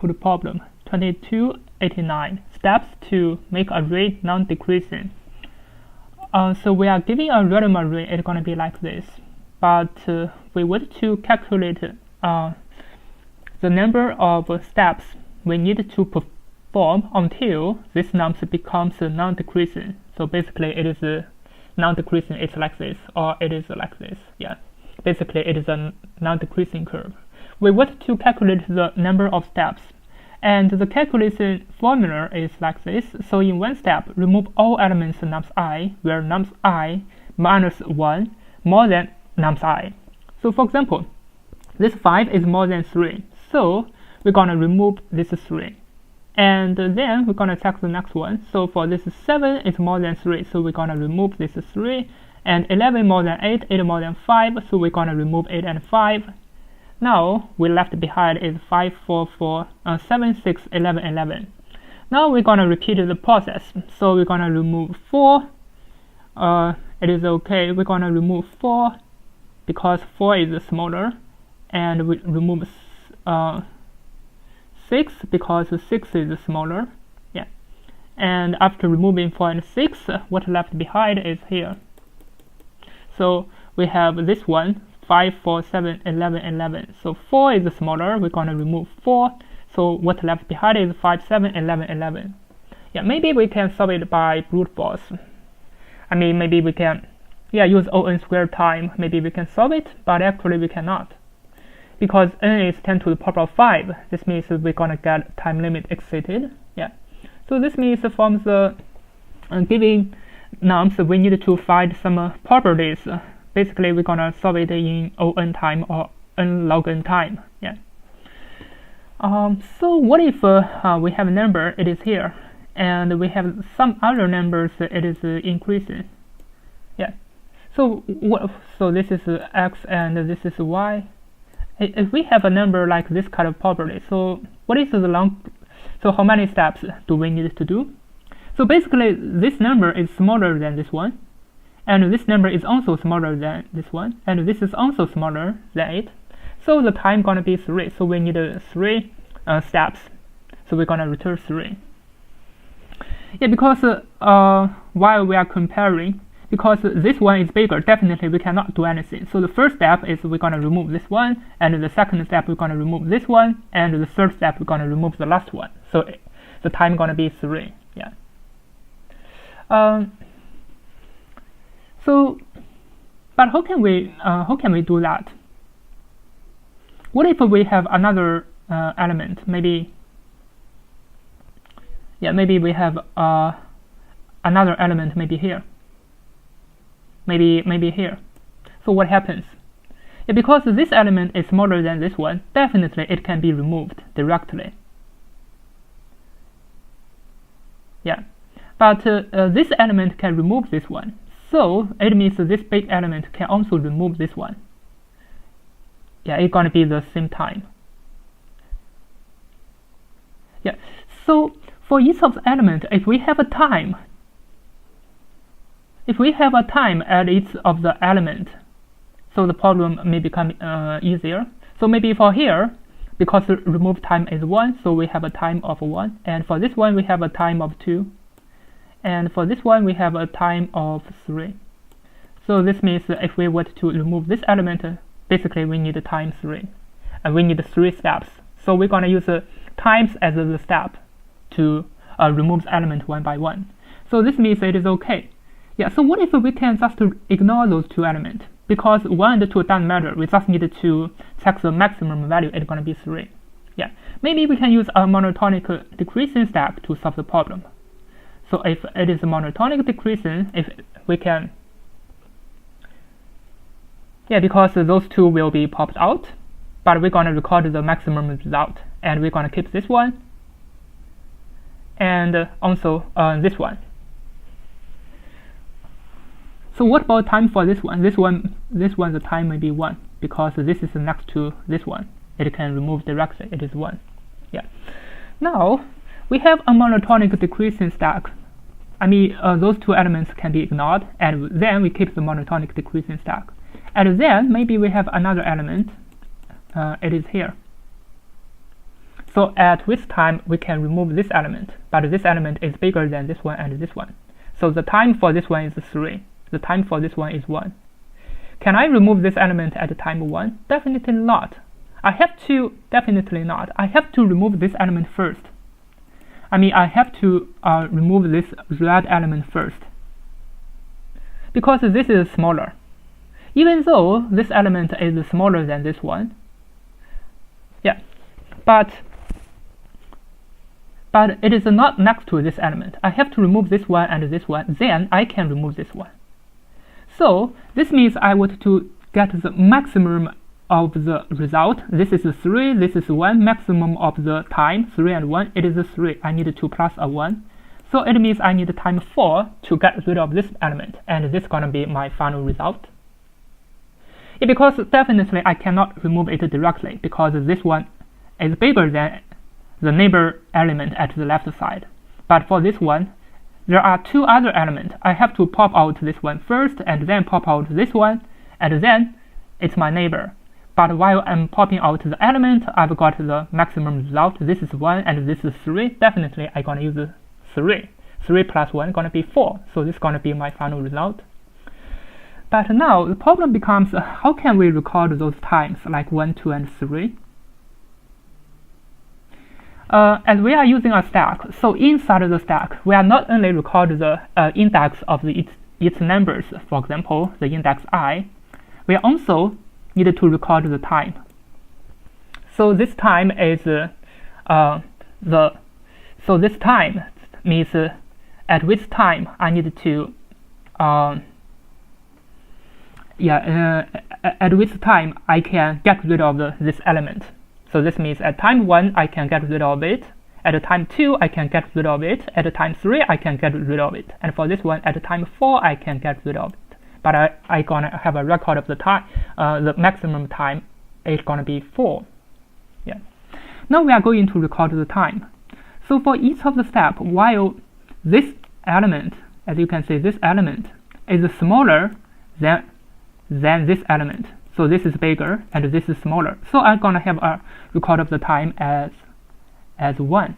to the problem 2289, steps to make array non-decreasing. So we are giving a random array. It's going to be like this, but we want to calculate the number of steps we need to perform until this number becomes non-decreasing. So basically it is non-decreasing. It's like this, or it is like this. Yeah, basically it is a non-decreasing curve. We want to calculate the number of steps, and the calculation formula is like this. So in one step, remove all elements nums I, where nums I minus 1 more than nums I. So for example, this 5 is more than 3, so we're gonna remove this 3, and then we're gonna check the next one. So for this 7 is more than 3, so we're gonna remove this 3, and 11 more than 8, 8 more than 5, so we're gonna remove 8 and 5. Now we left behind is 5, 4, 4, 7, 6, 11, 11. Now we're gonna repeat the process. So we're gonna remove 4. It is okay. We're gonna remove 4 because 4 is smaller, and we remove 6 because 6 is smaller. Yeah. And after removing 4 and 6, what left behind is here. So we have this one. 5, 4, 7, 11, 11. So 4 is smaller. We're going to remove 4. So what left behind is 5, 7, 11, 11. Yeah, maybe we can solve it by brute force. I mean, maybe we can use O(n) squared time. Maybe we can solve it, but actually we cannot. Because n is 10 to the power of 5. This means we're going to get time limit exceeded. Yeah. So this means from the giving nums, we need to find some properties. Basically, we're gonna solve it in O(n) time or n log n time. Yeah. So what if we have a number, it is here, and we have some other numbers, it is increasing. Yeah. So so this is x and this is y. If we have a number like this kind of property, so what is the so how many steps do we need to do? So basically, this number is smaller than this one, and this number is also smaller than this one, and this is also smaller than it. So the time gonna be 3. So we need 3 steps. So we're gonna return 3. Yeah, because while we are comparing, because this one is bigger, definitely we cannot do anything. So the first step is we're gonna remove this one, and the second step we're gonna remove this one, and the third step we're gonna remove the last one. So the time gonna be 3. Yeah. So, but how can we do that? What if we have another element? Maybe we have another element, maybe here, maybe here. So what happens? Yeah, because this element is smaller than this one, definitely it can be removed directly. Yeah, but this element can remove this one. So it means this big element can also remove this one. Yeah, it's gonna be the same time. Yeah, so for each of the element, if we have a time at each of the element, so the problem may become easier. So maybe for here, because the remove time is 1, so we have a time of 1, and for this one we have a time of 2. And for this one we have a time of 3. So this means if we want to remove this element, basically we need time 3, and we need 3 steps. So we're gonna use times as the step to remove the element one by one. So this means it is okay. Yeah. So what if we can just ignore those 2 elements? Because 1 and 2 doesn't matter. We just need to check the maximum value. It's gonna be 3. Yeah. Maybe we can use a monotonic decreasing step to solve the problem. So if it is a monotonic decreasing, if we can, because those 2 will be popped out, but we're gonna record the maximum result, and we're gonna keep this one, and also this one. So what about time for this one? This one, the time may be 1, because this is next to this one. It can remove directly. It is 1. Yeah. Now we have a monotonic decreasing stack. I mean, those 2 elements can be ignored, and then we keep the monotonic decreasing stack. And then maybe we have another element. It is here. So at which time we can remove this element, but this element is bigger than this one and this one. So the time for this one is 3. The time for this one is 1. Can I remove this element at time 1? Definitely not. Definitely not. I have to remove this element first. I have to remove this red element first, because this is smaller. Even though this element is smaller than this one, but it is not next to this element. I have to remove this one and this one, then I can remove this one. So this means I want to get the maximum of the result. This is 3, this is 1, maximum of the time, 3 and 1, it is 3. I need 2 plus a 1. So it means I need time 4 to get rid of this element, and this is going to be my final result. Because definitely I cannot remove it directly, because this one is bigger than the neighbor element at the left side. But for this one, there are 2 other elements. I have to pop out this one first, and then pop out this one, and then it's my neighbor. But while I'm popping out the element, I've got the maximum result. This is 1 and this is 3. Definitely I'm going to use 3. 3 plus 1 is going to be 4. So this is going to be my final result. But now the problem becomes, how can we record those times like 1, 2, and 3? As we are using a stack, so inside the stack, we are not only record the index of its numbers, for example, the index I, we also need to record the time. So this time is so this time means at which time I need to at which time I can get rid of this element. So this means at time 1 I can get rid of it, at time 2 I can get rid of it, at time 3 I can get rid of it, and for this one at time 4 I can get rid of it. But I gonna have a record of the time, the maximum time is gonna be 4. Now we are going to record the time. So for each of the steps, while this element, as you can see, this element is smaller than this element. So this is bigger and this is smaller. So I'm gonna have a record of the time as 1.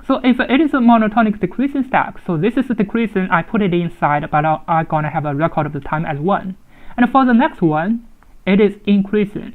So if it is a monotonic decreasing stack, so this is decreasing, I put it inside, but I'm gonna have a record of the time as 1. And for the next one, it is increasing.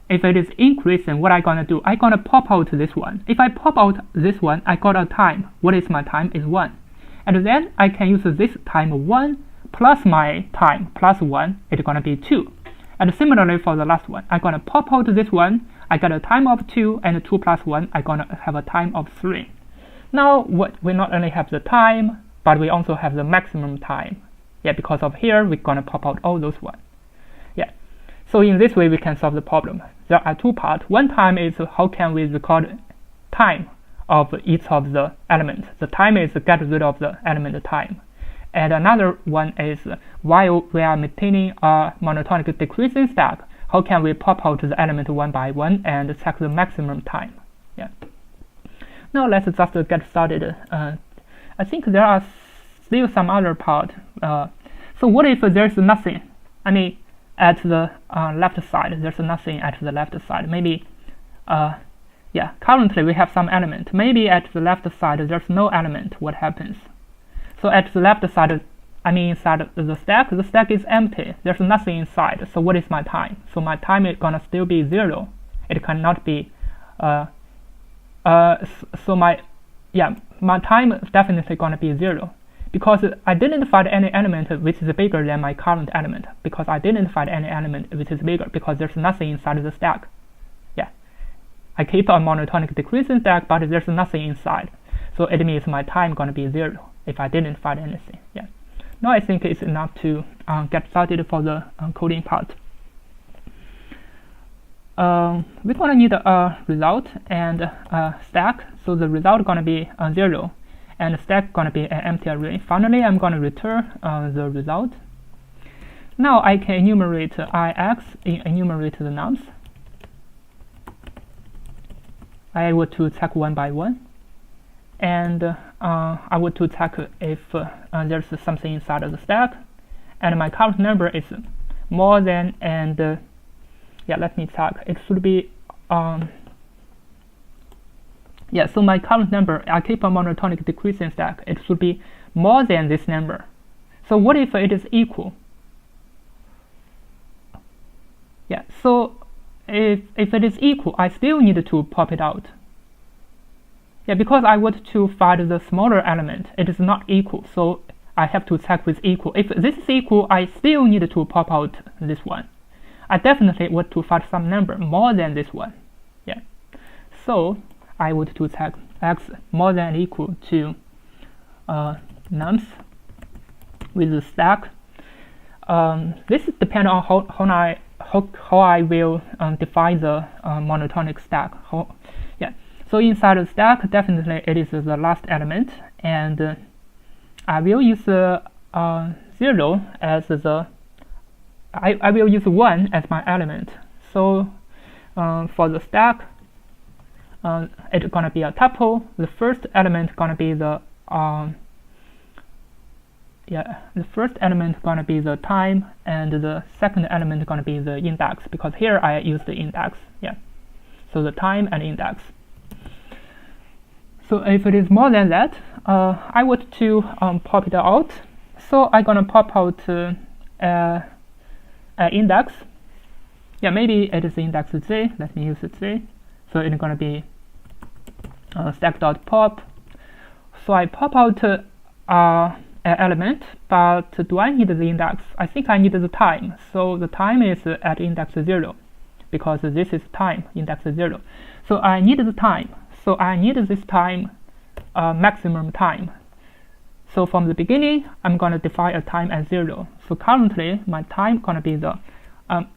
If it is increasing, what I'm gonna do? I'm gonna pop out this one. If I pop out this one, I got a time. What is my time? Is 1. And then I can use this time 1 plus my time plus 1, it's gonna be 2. And similarly for the last one, I'm gonna pop out this one, I got a time of 2, and 2 plus 1, I'm gonna have a time of 3. Now we not only have the time, but we also have the maximum time. Because of here, we're gonna pop out all those ones. So in this way, we can solve the problem. There are 2 parts. One time is how can we record time of each of the elements. The time is get rid of the element time. And another one is while we are maintaining a monotonic decreasing stack, how can we pop out the element one by one and check the maximum time. Now let's just get started. I think there are still some other part. So what if there's nothing? At the left side, there's nothing at the left side. Maybe, currently we have some element. Maybe at the left side there's no element. What happens? So at the left side, inside the stack is empty. There's nothing inside. So what is my time? So my time is gonna still be 0. It cannot be. So my time is definitely gonna be 0. Because I didn't find any element which is bigger than my current element. Because I didn't find any element which is bigger, because there's nothing inside the stack. I keep a monotonic decreasing stack, but there's nothing inside. So it means my time gonna be 0 if I didn't find anything. Now I think it's enough to get started for the coding part. We're gonna need a result and a stack. So the result gonna be 0. And the stack gonna be an empty array. Finally, I'm gonna return the result. Now I can enumerate ix and enumerate the nums. I would to check one by one, and I would to check if there's something inside of the stack, and my current number is more than, and let me check. It should be Yeah, so my current number, I keep a monotonic decreasing stack. It should be more than this number. So what if it is equal? Yeah, so if it is equal, I still need to pop it out. Yeah, because I want to find the smaller element. It is not equal, so I have to check with equal. If this is equal, I still need to pop out this one. I definitely want to find some number more than this one. Yeah, so I want to check x more than or equal to nums with the stack. This depends on how I will define the monotonic stack. Yeah, so inside the stack, definitely it is the last element, and I will use 0 as the I will use 1 as my element. So for the stack, it's gonna be a tuple. The first element gonna be the the first element gonna be the time, and the second element gonna be the index, because here I use the index. Yeah, so the time and index. So if it is more than that, I want to pop it out. So I'm gonna pop out an index. Yeah, maybe it is index z. Let me use z. So it's gonna be stack.pop. So I pop out an element, but do I need the index? I think I need the time. So the time is at index 0, because this is time, index 0. So I need the time. So I need this time, maximum time. So from the beginning, I'm gonna define a time as 0. So currently, my time gonna be the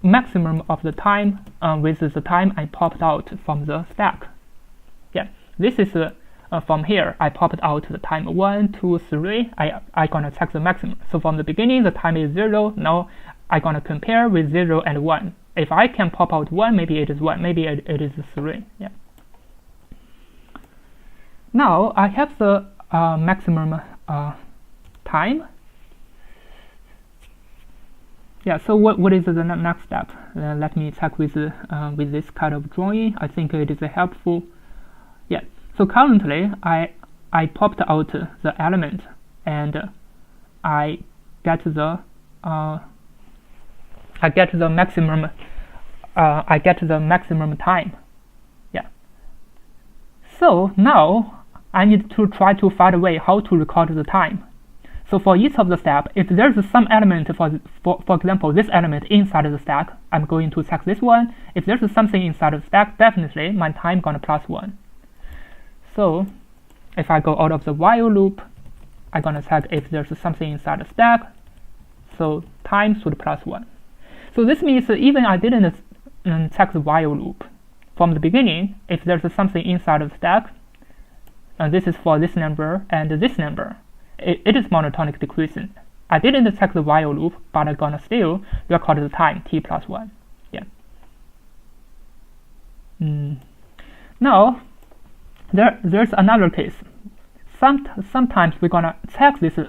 maximum of the time with the time I popped out from the stack. Yeah, this is from here. I popped out the time 1, 2, 3. I gonna check the maximum. So from the beginning, the time is 0. Now I gonna compare with 0 and 1. If I can pop out 1, maybe it is 1. Maybe it is 3. Yeah. Now I have the maximum time. Yeah, so what is the next step? Let me check with this kind of drawing. I think it is helpful. Yeah, so currently I popped out the element, and I get the maximum time. Yeah. So now I need to try to find a way how to record the time. So for each of the steps, if there's some element, for example, this element inside the stack, I'm going to check this one. If there's something inside the stack, definitely my time gonna +1. So if I go out of the while loop, I'm gonna check if there's something inside the stack. So time should +1. So this means even I didn't check the while loop from the beginning, if there's something inside the stack, and this is for this number and this number, it is monotonic decreasing. I didn't check the while loop, but I'm gonna still record the time t+1. Yeah. Now there's another case. Sometimes we're gonna check this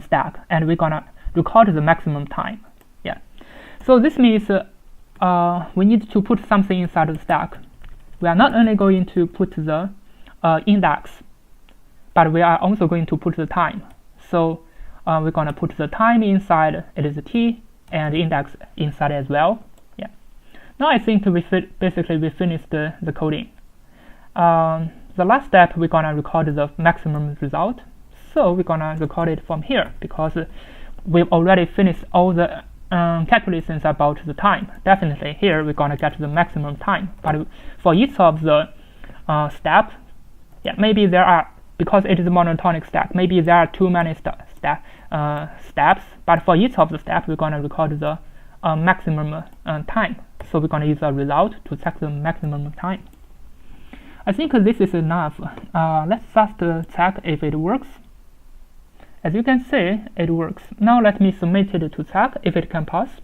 stack, and we're gonna record the maximum time. Yeah. So this means we need to put something inside the stack. We are not only going to put the index, but we are also going to put the time. So we're gonna put the time inside, it is t, and the index inside as well. Yeah. Now I think we finished the coding. The last step, we're gonna record the maximum result. So we're gonna record it from here, because we've already finished all the calculations about the time. Definitely here we're gonna get the maximum time. But for each of the steps, yeah, maybe there are, because it is a monotonic stack, maybe there are too many steps. But for each of the steps, we're gonna record the maximum time. So we're gonna use a result to check the maximum time. I think this is enough. Let's just check if it works. As you can see, it works. Now let me submit it to check if it can pass.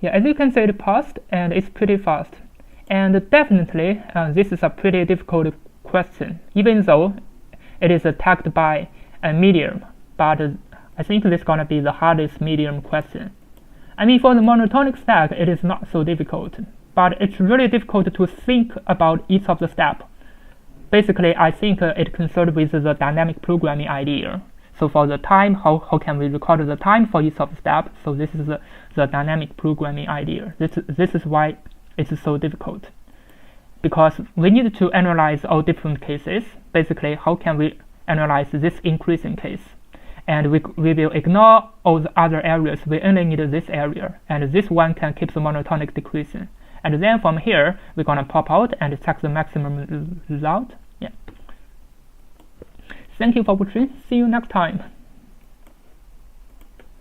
Yeah, as you can see, it passed, and it's pretty fast. And definitely, this is a pretty difficult question, even though it is tagged by a medium. But I think this is gonna be the hardest medium question. I mean, for the monotonic stack, it is not so difficult. but it's really difficult to think about each of the steps. Basically, I think it concerned with the dynamic programming idea. So for the time, how can we record the time for each of the steps? So this is the dynamic programming idea. This is why it's so difficult. Because we need to analyze all different cases. Basically, how can we analyze this increasing case? And we will ignore all the other areas. We only need this area. And this one can keep the monotonic decreasing. And then from here, we're going to pop out and check the maximum result. Yeah. Thank you for watching. See you next time.